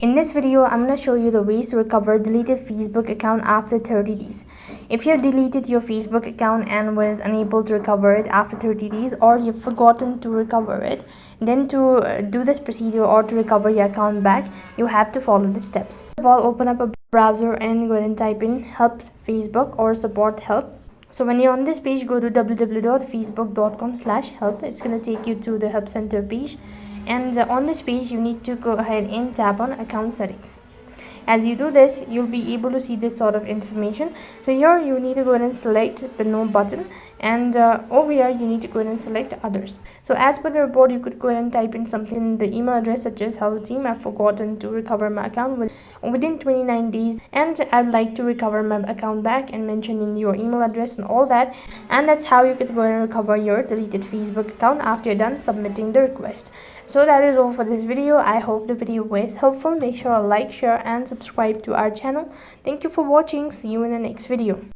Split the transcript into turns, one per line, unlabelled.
In this video, I'm going to show you the ways to recover deleted Facebook account after 30 days. If you have deleted your Facebook account and was unable to recover it after 30 days, or you've forgotten to recover it, then to do this procedure or to recover your account back, you have to follow the steps. First of all, open up a browser and go ahead and type in help Facebook or support help. So when you're on this page, go to www.facebook.com/help. It's going to take you to the help center page, and on this page you need to go ahead and tap on account settings. As you do this, you'll be able to see this sort of information. So here you need to go ahead and select the no button, and over here you need to go ahead and select others. So as per the report, you could go ahead and type in something in the email address such as hello team, I've forgotten to recover my account within 29 days and I'd like to recover my account back, and mention in your email address and all that. And that's how you can go ahead and recover your deleted Facebook account after you're done submitting the request. So that is all for this video. I hope the video was helpful. Make sure to like, share and subscribe to our channel. Thank you for watching. See you in the next video.